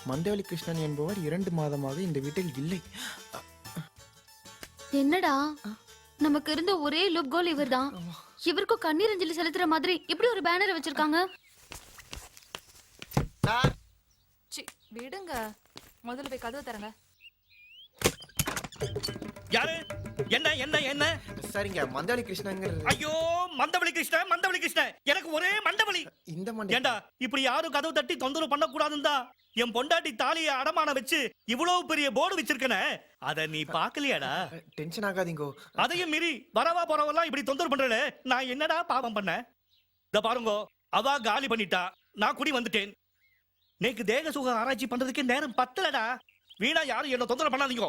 மந்தவெளி கிருஷ்ணன் என்பவர் 2 மாதமாக இந்த வீட்டில் இல்லை. என்னடா நமக்கு இருந்த ஒரே லுப் கோல் இவர்தான். இவருக்கும் கண்ணீர் அஞ்சலி செலுத்துற மாதிரி இப்படி ஒரு பேனர் வச்சிருக்காங்க. விடுங்க, முதல்ல போய் கதவு தரங்க. யாரு? என்ன என்ன என்ன? சரிங்க, மந்தவெளி கிருஷ்ணங்கிறது. ஐயோ, மந்தவெளி கிருஷ்ணன், மந்தவெளி கிருஷ்ணன், எனக்கு ஒரே மண்டவலி. இந்த மண்டை ஏண்டா இப்படி யாரும் கதவு தட்டி தொந்தரவு பண்ண கூடாதுந்தா என் பொண்டாட்டி தாலியை அடமான வச்சு இவ்வளவு பெரிய போர்டு வச்சிருக்கனே, அத நீ பாக்கலையாடா? டென்ஷன் ஆகாதீங்கோ. அதையும் மீறி வரவா போறவெல்லாம் இப்படி தொந்தரவு பண்றே, நான் என்னடா பாவம் பண்ண? இத பாருங்கோ, அவ காலி பண்ணிட்டா, நான் குடி வந்துட்டேன். நேக்கு தேக சுக ஆராய்ச்சி பண்றதுக்கு நேரம் பத்தலடா. வீணா யாரும் என்ன தொந்தரவு பண்ணாதீங்க.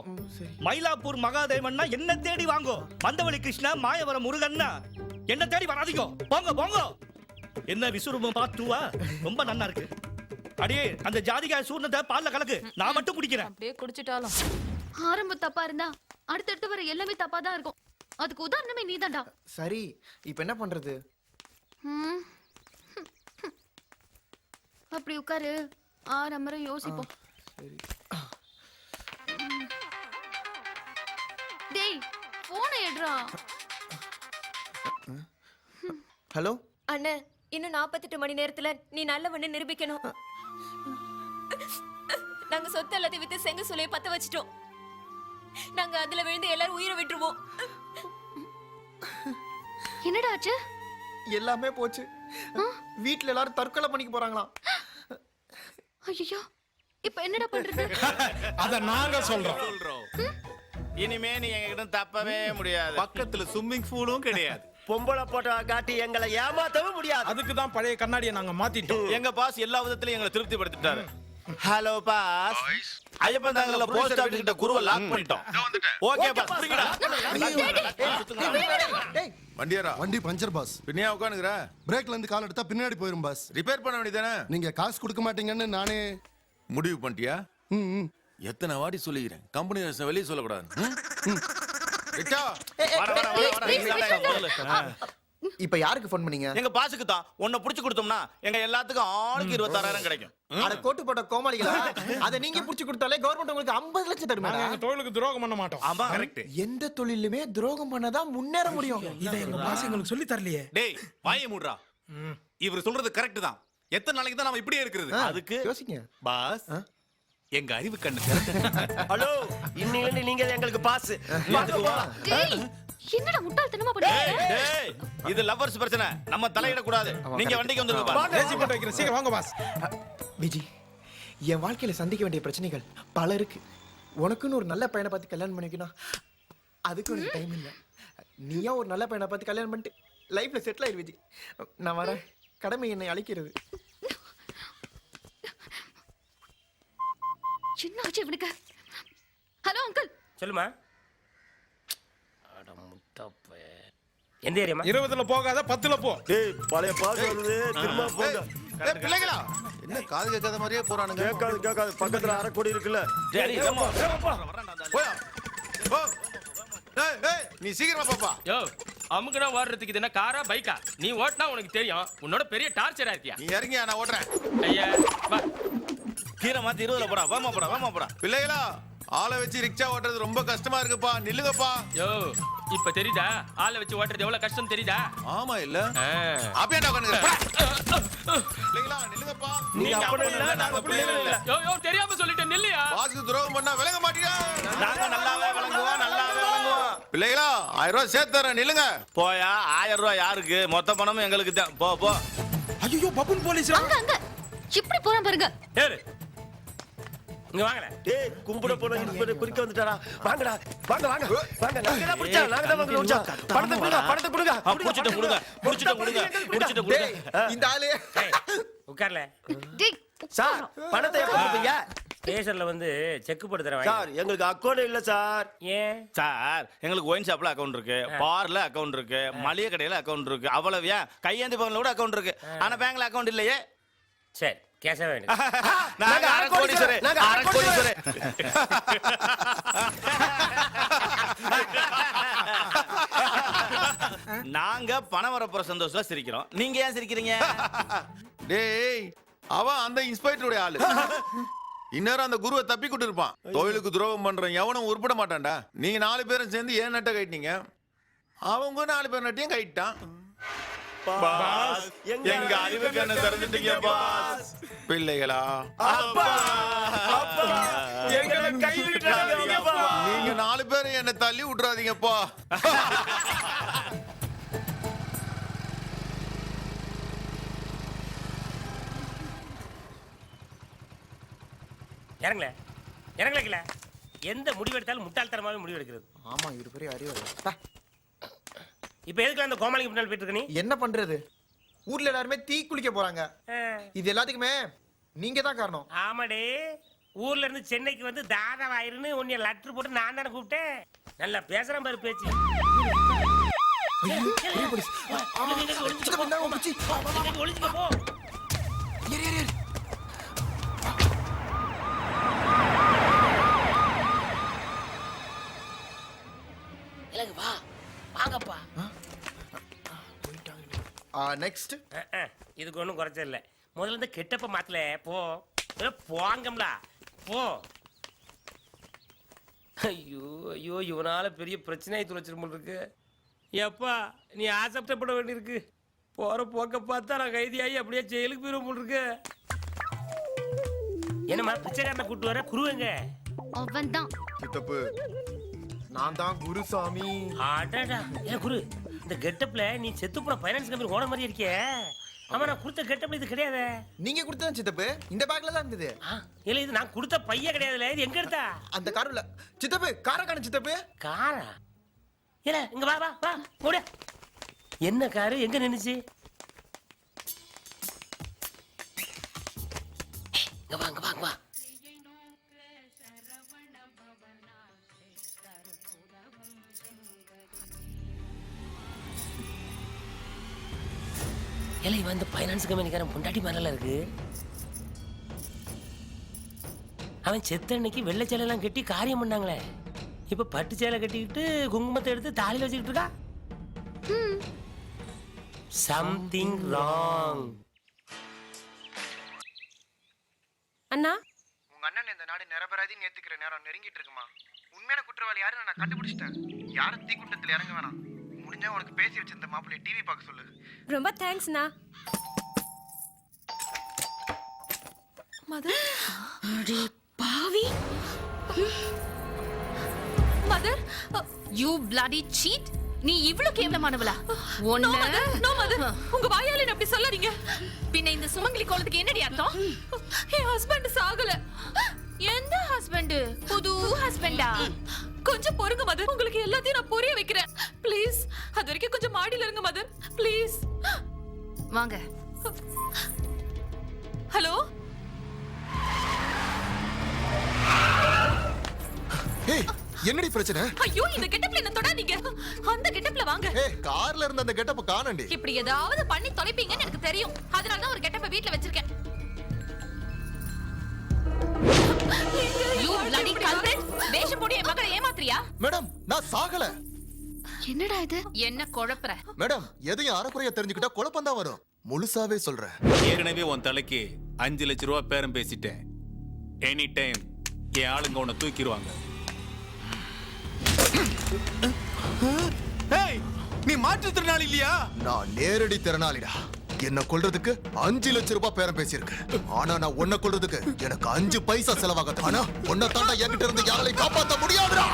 மயிலாப்பூர் மகாதேவன்னா என்ன தேடி வாங்கோ, மந்தவெளி கிருஷ்ணா மாயவரம் முருகன்னா என்ன தேடி வராதீங்க. போங்க போங்க. என்ன விசுரூபம் பார்த்துவா, ரொம்ப நல்லா இருக்கு. அடியே அந்த ஜாதிகாய் சூர்ணத்தை பால்ல கலக்கு, நான் மட்டும் குடிக்கிறேன். அப்படியே குடிச்சிட்டாலும் ஆரம்பம் தப்பா இருந்தா அடுத்தடுத்து வர எல்லாமே தப்பா தான் இருக்கும். அதுக்கு உதாரணமே நீதான்டா. சரி, இப்ப என்ன பண்றது? அப்படி உட்காரு, ஆரம்பரம் யோசிப்போம். சரி. டேய், போனை எடுறா. ஹலோ அண்ணே, இன்னும் 48 மணி நேரத்துல நீ நல்லவன்னு நிரூபிக்கணும். நாங்க சொத்து எல்லாத்தையும் வித்து செங்க சூளையை பத்த வச்சிட்டோம். நாங்க அதுல விழுந்து எல்லாரும் உயிரை விட்டுருவோம். என்னடா ஆச்சு? எல்லாமே போச்சு. வீட்ல எல்லாரும் தற்கொலை பண்ணிக்க போறாங்களாம். ஐயோ, இப்ப என்னடா பண்றது? அத நாங்க சொல்றோம். இனிமே நீ எங்ககிட்ட தப்பவே முடியாது. பக்கத்துல ஸ்விம்மிங் பூலும் கிடையாது. பொம்பளை போட்டோ காட்டி எங்களை ஏமாத்தவும் முடியாது. அதுக்கு தான் பழைய கண்ணாடியை நாங்க மாத்திட்டோம். எங்க பாஸ் எல்லா விதத்திலயும் எங்களை திருப்திப்படுத்திட்டாரு. ஹலோ பாஸ், ஐயப்பன் தாங்கல போஸ்ட் ஆபீஸ் கிட்ட குருவை லாக் பண்ணிட்டோம். ஓகே பாஸ், புடிங்கடா. வண்டியாரா? வண்டி பஞ்சர் பாஸ். பின்னையா உட்காந்துக்கிற? பிரேக்ல இருந்து கால் எடுத்தா பின்னாடி போயிரும் பாஸ். ரிப்பேர் பண்ண வேண்டியதானே? நீங்க காசு கொடுக்க மாட்டீங்கன்னு நானே முடிவு பண்ணிட்டியா? ம். எத்தனை வாட்டி சொல்லிக்கிறேன், கம்பெனி வெளியே சொல்லக்கூடாது. இப்ப யாருக்கு போன் பண்ணீங்க? எங்க பாஸுக்கு தான். உன்னை புடிச்சு கொடுத்தோம்னா எங்க எல்லாத்துக்கும் ஆளுக்கு 26,000 கிடைக்கும். அட கோட்டு போட்ட கோமாளிகளா, அத நீங்க புடிச்சு கொடுத்தாலே கவர்மெண்ட் உங்களுக்கு 50 லட்சம் தருமா? எங்க தொழிலுக்கு துரோகம் பண்ண மாட்டோம். ஆமா, கரெக்ட். எந்த தொழிலுமே துரோகம் பண்ணாதான் முன்னேற முடியும். இதை எங்க பாஸ் எங்களுக்கு சொல்லி தரலையே. டேய், வாயை மூடுறா. இவர் சொல்றது கரெக்ட் தான். எத்தனை நாளைக்கு தான் நாம இப்படியே இருக்கிறது? அதுக்கு யோசிங்க பாஸ், எங்க அறிவு கண்ணு. ஹலோ, இன்னிலிருந்து நீங்க எங்களுக்கு பாஸ். டேய், என்னடா முட்டாள்தனமா பண்ணிட்டு? டேய், இது லவ்வர்ஸ் பிரச்சனை, நம்ம தலையிட கூடாது. நீங்க வண்டிக்கு வந்துருங்க பாஸ். ஏசி போட்டு வைக்கிறேன், சீக்கிரம் வாங்க பாஸ். விஜி, என் வாழ்க்கையில சந்திக்க வேண்டிய பிரச்சனைகள் பல இருக்கு. உனக்குன்னு ஒரு நல்ல பையனை பார்த்து கல்யாணம் பண்ணிக்கணும், அதுக்கு உனக்கு டைம் இல்லை. நீயா ஒரு நல்ல பையனை பார்த்து கல்யாணம் பண்ணிட்டு லைஃப்ல செட்டில் ஆயிரு விஜி. நான் வரேன், கடமை என்னை அழைக்கிறது. என்ன ஆச்சு இவனுக்கு? Hello uncle. சொல்லுமா. அட முட்டப்பே. எந்த ஏரியாமா? 20ல போகாத 10ல போ. டேய், பழைய பாஸ் வருது, திரும்ப போங்க. ஏய் பிள்ளைகளா, என்ன காது கேட்காத மாதிரியே போறானுங்க? கேட்காது. பக்கத்துல அரைக்கோடி இருக்குல்ல. டேய், ஏமா போயா. போ. ஏய், நீ சீக்கிரமா போப்பா. யோ, அமுக்குனா ஓடுறதுக்கு இது என்ன காரா பைக்கா? நீ ஓட்டினா உனக்கு தெரியும். உன்னோட பெரிய டார்ச்சரா இருக்கியா? நீ இறங்கியா, நான் ஓட்டுறேன். ஐயா வா. கீரை மாத்தி 20ல போடா. வாமா போடா. பிள்ளைகளா, ஆளை வச்சு ரிக்ஷா ஓட்டுறது ரொம்ப கஷ்டமா இருக்குப்பா, நில்லுங்கப்பா. யோ, இப்ப தெரியுதா ஆளை வச்சு ஓட்டுறது எவ்வளவு கஷ்டம் தெரியுதா? ஆமா இல்ல ஆ. அப்படியே உட்காந்துங்க. பிள்ளைகளா நில்லுங்கப்பா. நீங்க அப்படி இல்ல, நாங்க பிள்ளைகள் இல்ல. யோ தெரியாம சொல்லிட்டேன், நில்லையா? பாஸ்க்கு துரோகம் பண்ணா விளங்க மாட்டீங்க. நாங்க நல்லாவே விளங்குவோம். பிள்ளைகளா, 1000 ரூபாய் சேர்த்து தரேன், நில்லுங்க. போயா, 1000 ரூபாய் யாருக்கு? மொத்த பணமும் எங்களுக்கு தான். போ. ஐயோ, பப்புன் போலீஸ். அங்க இப்படி போறான் பாருங்க. ஏறு. இங்க வாங்கல. டேய், கும்பிட போன இன்ஸ்பெக்டர் குறுக்க வந்துட்டாரா? வாங்கடா, வாங்க. நாங்க தான் பிடிச்சா, நாங்க தான் வந்து பிடிச்சா. பணத்தை கொடுங்க. புடிச்சிட்டு கொடுங்க. இந்த ஆளு உட்கார்ல. டேய், சார், பணத்தை எப்ப கொடுப்பீங்க? ஸ்டேஷன்ல வந்து செக் போட்டு தரேன். சார், எங்களுக்கு அக்கௌண்ட் இல்ல சார். ஏன் சார், எங்களுக்கு ஒயின் ஷாப்ல அக்கவுண்ட் இருக்கு, பார்ல அக்கவுண்ட் இருக்கு, மளிகை கடையில அக்கவுண்ட் இருக்கு. அவ்வளவுயா? கையேந்தி பவன்ல கூட அக்கவுண்ட் இருக்கு. ஆனா பேங்க்ல அக்கவுண்ட் இல்லையே. சரி, கேஷா வேணும். நாங்க அரை கோடீஸ்வரர். நாங்க பணம் வரப்போற சந்தோஷத்துல சிரிக்கிறோம். நீங்க ஏன் சிரிக்கிறீங்க? டேய், அவன் அந்த இன்ஸ்பெக்டருடைய ஆளு. இந்நேரம் அந்த குருவை தப்பி கூட்டு இருப்பான். தொழிலுக்கு துரோகம் பண்றேன் எவனும் உருப்பட மாட்டான்டா. நீங்க 4 பேரும் சேர்ந்து ஏன் நட்டை கட்டினீங்க, அவங்க 4 பேர் நட்டையும் கைட்டான். பாஸ் எங்க அறிவு கண்ணை திறந்துட்டீங்க பாஸ். பிள்ளைகளா, அப்பா அப்பா எங்களை கை விட்டுறாதீங்கப்பா. நீங்க 4 பேரும் என்னை தள்ளி விட்டுறாதீங்கப்பா. இறங்கல இறங்கல எந்த முடிவு எடுத்தாலும் முட்டாள்தனமாவே முடிவு எடுக்கிறது. ஆமா இவரு பெரிய அறிவு. இப்ப எதுக்கு அந்த கோமாளிக்கு பின்னால் போயிட்டு இருக்க நீ? என்ன பண்றது, ஊர்ல எல்லாருமே தீ குளிக்க போறாங்க. இது எல்லாத்துக்குமே நீங்க தான் காரணம். ஆமாடே, ஊர்ல இருந்து சென்னைக்கு வந்து தாதாவாயிருன்னு உன்னை லெட்டர் போட்டு நான் தானே கூப்பிட்டேன். நல்லா பேசுறேன் பாரு பேச்சு. ஒளிஞ்சுக்க போ. வா வாங்கப்பா. நெக்ஸ்ட். இதுக்கு ஒன்றும் குறைச்ச இல்லை. முதல்ல இந்த கெட்டப்ப மாத்தல போ. போங்கம்லா போ. ஐயோ ஐயோ, இவனால பெரிய பிரச்சனையை துளைச்சிரும் இருக்கு. எப்பா நீ ஆசைப்பட வேண்டியிருக்கு. போற போக்க பார்த்தா நான் கைதியாகி அப்படியே ஜெயிலுக்கு போயிடும் போல் இருக்கு. என்னம்மா பிச்சைக்காரனை கூட்டு வர? குருவங்க அவன் தான். சித்தப்பு, நான் தான் குருசாமி. அடடா ஏன் குரு, இந்த கெட்டப்ல நீ செத்து போன ஃபைனான்ஸ் கம்பெனி ஓன மாதிரி இருக்கியே. ஆமா, நான் கொடுத்த கெட்டப்ல இது கிடையாது. நீங்க கொடுத்ததான் சித்தப்பு, இந்த பேக்ல தான் இருந்தது. இல்ல இது நான் கொடுத்த பைய கிடையாதுல. இது எங்க எடுத்தா? அந்த கார்ல. சித்தப்பு, கார காண சித்தப்பு. காரா? இல்ல இங்க வா வா வா ஓடு. என்ன காரு எங்க நின்னுச்சு? இங்க வா இங்க வா இங்க வா. ஏல இவன் இந்த ஃபைனான்ஸ் கம்பெனிக்காரன் பொண்டாட்டி மேல இருக்கு. அவன் செத்த அன்னைக்கு வெள்ளை சேலையெல்லாம் கட்டி காரியம் பண்ணாங்களே, இப்ப பட்டு சேலை கட்டிக்கிட்டு குங்குமத்தை எடுத்து தாலியில வச்சுக்கிட்டு இருக்கா. Something wrong. அண்ணா, உங்க அண்ணன் இந்த நாடு நிரபராதின்னு ஏத்துக்கிற நேரம் நெருங்கிட்டு இருக்குமா. உண்மையான குற்றவாளி யாருன்னு நான் கண்டுபிடிச்சிட்டேன். யாரும் தீக்குண்டத்துல இறங்க வேணாம். முடிஞ்சா உனக்கு பேசி வச்சிருந்த மாப்பிள்ளை டிவி பார்க்க சொல்லு. ரொம்ப தேங்க்ஸ்ண்ணா. மதர், அடி பாவி. Mother, you bloody cheat. நீ இவ்ளோ கேவலமானவளா? நோ மதர், உங்க வாயால என்ன அப்படி சொல்லாதீங்க. பின்ன இந்த சுமங்கலி கோலத்துக்கு என்னடி அர்த்தம்? என் ஹஸ்பண்ட் சாகல. எந்த ஹஸ்பண்ட்? புது ஹஸ்பண்டா? கொஞ்சம் பொறுங்க மதர், உங்களுக்கு எல்லாத்தையும் நான் புரிய வைக்கிறேன். ப்ளீஸ், அது வரைக்கும் கொஞ்சம் மாடியில இருங்க மதர், ப்ளீஸ். வாங்க. ஹலோ. ஏய், என்னடி பிரச்சனை? ஐயோ, இந்த கெட்டப்ல என்ன தொடாதீங்க. அந்த கெட்டப்ல வாங்க. ஏய், கார்ல இருந்த அந்த கெட்டப்ப காணண்டி. இப்படி ஏதாவது பண்ணி தொலைப்பீங்கன்னு எனக்கு தெரியும். அதனால தான் ஒரு கெட்டப்ப வீட்ல வச்சிருக்கேன். You bloody culprit. வேஷம் போட்டு என் மகளை ஏமாத்துறியா? மேடம், நான் சாகல. என்னடா இது? என்ன குழப்பற? மேடம், எதையும் அறக்குறையா தெரிஞ்சுக்கிட்டா குழப்பம் தான் வரும். முழுசாவே சொல்றேன். ஏற்கனவே உன் தலைக்கு 5 லட்சம் ரூபாய் பேரம் பேசிட்டேன். எனி டைம் என் ஆளுங்க உன்னை தூக்கிடுவாங்க. நீ மாற்றுத்திறனாளி இல்லையா? நான் நேரடி திறனாளிடா. என்ன கொல்றதுக்கு 5 லட்சம் ரூபாய் பேரம் பேசியிருக்கு. ஆனா நான் உன்னை கொல்றதுக்கு எனக்கு 5 பைசா செலவாகாது. ஆனா உன்னை தாண்டா என்கிட்ட இருந்து யாரையும் காப்பாத்த முடியாதுடா.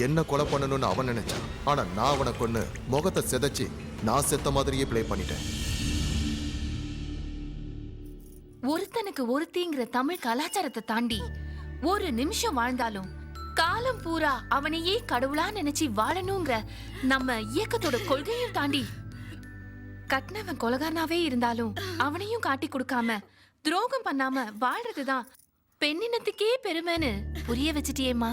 என்ன கொலை பண்ணணும்னு அவன் நினைச்சான். ஆனா நான் அவனை கொன்னு முகத்தை சிதைச்சு நான் செத்த மாதிரியே ப்ளே பண்ணிட்டேன். ஒருத்தனுக்கு ஒருத்திங்கிற தமிழ் கலாச்சாரத்தை தாண்டி ஒரு நிமிஷம் வாழ்ந்தாலும் காலம் பூரா அவனையே கடவுளா நினைச்சு வாழணுங்கிற நம்ம இயக்கத்தோட கொள்கையும் தாண்டி கட்னவன் கொலகாரனாவே இருந்தாலும் அவனையும் காட்டி கொடுக்காம துரோகம் பண்ணாம வாழ்றதுதான் பெண்ணினத்துக்கே பெருமைன்னு புரிய வச்சிட்டியேம்மா.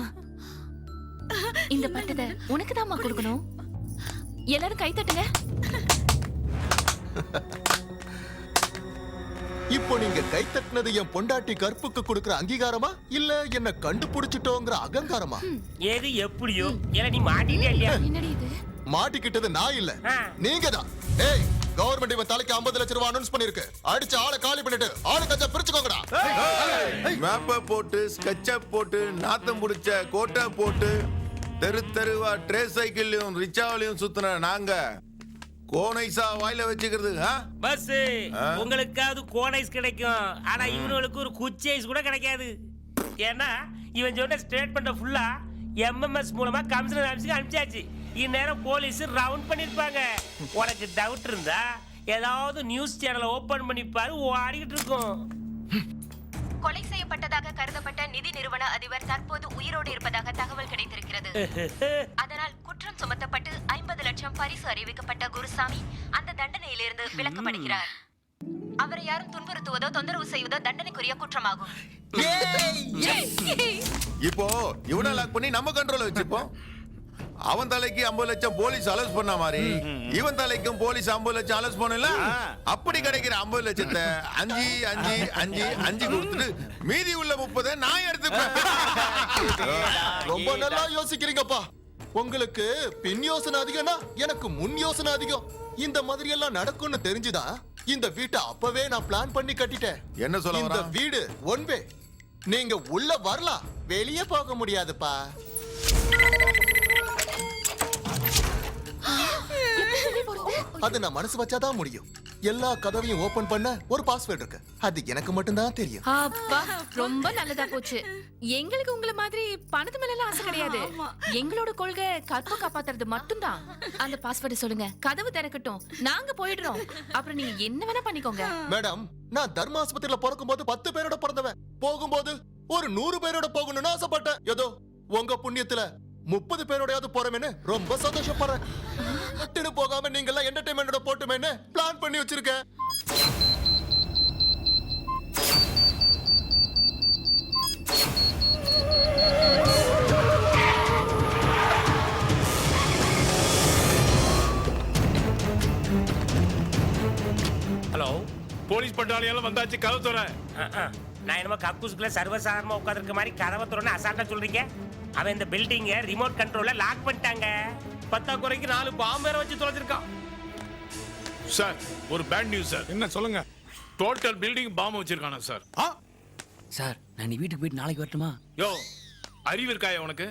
இந்த பட்டத்தை உனக்கு தான்மா கொடுக்கணும். எல்லாரும் கை தட்டுங்க. இப்போ நீங்க கை தட்டினது என் பொண்டாட்டி கற்புக்கு கொடுக்கிற அங்கீகாரமா இல்ல என்ன கண்டுபிடிச்சிட்டோங்கிற அகங்காரமா? ஏது எப்படியோ ஏல நீ மாட்டிட்டே இல்லையா? என்னடி இது? மாட்டிக்கிட்டது நான் இல்ல, நீங்க தான். ஏய், கவர்மெண்ட் இவன் தலைக்கு 50 லட்சம் ரூபாய் அனௌன்ஸ் பண்ணிருக்கு. அடிச்சு ஆளை காலி பண்ணிட்டு ஆளு கஞ்சா பிரிச்சுக்கோங்கடா. மேப்ப போட்டு ஸ்கெட்ச போட்டு நாத்தம் புடிச்ச கோட்டை போட்டு தெரு தெருவா ட்ரே சைக்கிள்லயும் ரிச்சாவிலையும் சுத்தின நாங்க கோனைசா வாயில வச்சுக்கிறது பஸ் உங்களுக்காவது கோன் ஐஸ் கிடைக்கும், ஆனா இவனுக்கு ஒரு குச்சி ஐஸ் கூட கிடைக்காது. ஏன்னா இவன் சொன்ன ஸ்டேட்மெண்ட் ஃபுல்லா எம்எம்எஸ் மூலமா கமிஷனர் ஆபீஸ்க்கு அனுப்பிச்சாச்சு. இந்நேரம் போலீஸ் ரவுண்ட் பண்ணிருப்பாங்க. உனக்கு டவுட் இருந்தா ஏதாவது நியூஸ் சேனலை ஓபன் பண்ணி பாரு, ஓடிக்கிட்டு இருக்கும். கொலை செய்யப்பட்டதாக கருதப்பட்ட நிதி நிறுவன அதிபர் தற்போது உயிரோடு இருப்பதாக தகவல் கிடைத்திருக்கிறது. அதனால் குற்றம் சுமத்தப்பட்டு 50 லட்சம் பரிசு அறிவிக்கப்பட்ட குருசாமி அந்த தண்டனையிலிருந்து விலக்கப்படுகிறார். அவரை யாரும் துன்புறுத்துவதோ தொந்தரவு செய்வதோ தண்டனைக்குரிய குற்றமாகும். இப்போ இவனை லாக் பண்ணி நம்ம கண்ட்ரோல்ல வச்சுப்போம். அவன் தலைக்கு 50 லட்சம் போலீஸ் அலோஸ் பண்ண மாதிரி இவன் தலைக்கும் போலீஸ் 50 லட்சம் அலோஸ் பண்ணல. அப்படி கிடைக்கிற 50 லட்சத்தை 5 கொடுத்துட்டு மீதி உள்ள 30 நான் எடுத்துப்பேன். ரொம்ப நல்லா யோசிக்கிறீங்கப்பா. உங்களுக்கு பின் யோசனை அதிகம்னா எனக்கு முன் யோசனை அதிகம். இந்த மாதிரி எல்லாம் நடக்கும்னு தெரிஞ்சுதான் இந்த வீட்டை அப்பவே நான் பிளான் பண்ணி கட்டிட்டேன். என்ன சொல்ல இந்த வரான்? வீடு ஒன் வே. நீங்க உள்ள வரலாம், வெளியே போக முடியாதுப்பா. அது நான் மனசு வச்சாதான் முடியும். எல்லா கதவையும் ஓபன் பண்ண ஒரு பாஸ்வேர்ட் இருக்கு. அது எனக்கு மட்டும்தான் தெரியும். அப்பா ரொம்ப நல்லதா போச்சு. எங்களுக்கு உங்கள மாதிரி பணத்து மேல ஆசை கிடையாது. எங்களோட கொள்கை கற்ப காப்பாத்துறது மட்டும்தான். அந்த பாஸ்வேர்டு சொல்லுங்க, கதவு திறக்கட்டும், நாங்க போயிடுறோம். அப்புறம் நீங்க என்ன வேணா பண்ணிக்கோங்க. மேடம், நான் தர்மாஸ்பத்திரியில பிறக்கும்போது 10 பேரோட பிறந்தவன். போகும்போது ஒரு 100 பேரோட போகணும்னு ஆசைப்பட்டேன். ஏதோ உங்க புண்ணியத்துல 30 பேரோடையாவது போறமேன்னு ரொம்ப சந்தோஷப்படுறேன். ஒட்டுன்னு போகாம நீங்க எல்லாம் என்டர்டைன்மெண்டோட போட்டுமேன்னு பிளான் பண்ணி வச்சிருக்கேன். ஹலோ, போலீஸ் பட்டாளி எல்லாம் வந்தாச்சு, கதவு தர. நான் என்னமோ கக்கூசுக்குள்ள சர்வசாதாரணமா உட்காந்துருக்க மாதிரி கதவை திறன்னு அசால்ட்டா சொல்றீங்க. அவன் இந்த பில்டிங்க ரிமோட் கண்ட்ரோல்ல லாக் பண்ணிட்டாங்க. 10 குறைக்கு 4 பாம்பு வேற வச்சு தொலைச்சிருக்கான். சார், ஒரு பேட் நியூஸ் சார். என்ன சொல்லுங்க? டோட்டல் பில்டிங் பாம்பு வச்சிருக்கானா சார்? சார், நான் நீ வீட்டுக்கு போயிட்டு நாளைக்கு வரட்டுமா? யோ, அறிவு இருக்காயா உனக்கு?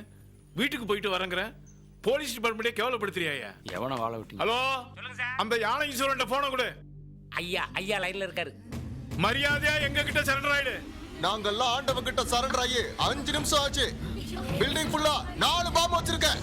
வீட்டுக்கு போயிட்டு வரங்கற போலீஸ் டிபார்ட்மெண்ட்டே கேவலப்படுத்துறியா? எவனை வாழ விட்டீங்க? ஹலோ, சொல்லுங்க சார். அந்த யானை இன்சூரன்ஸ் போன கொடு. ஐயா லைன்ல இருக்காரு. மரியாதையா எங்க கிட்ட சரண்டர் ஆயிடு. நாங்கெல்லாம் ஆண்டவன் கிட்ட சரண்டர் ஆகி 5 நிமிஷம் ஆச்சு. பில்டிங் ஃபுல்லா 4 பாம்பு வச்சிருக்கேன்.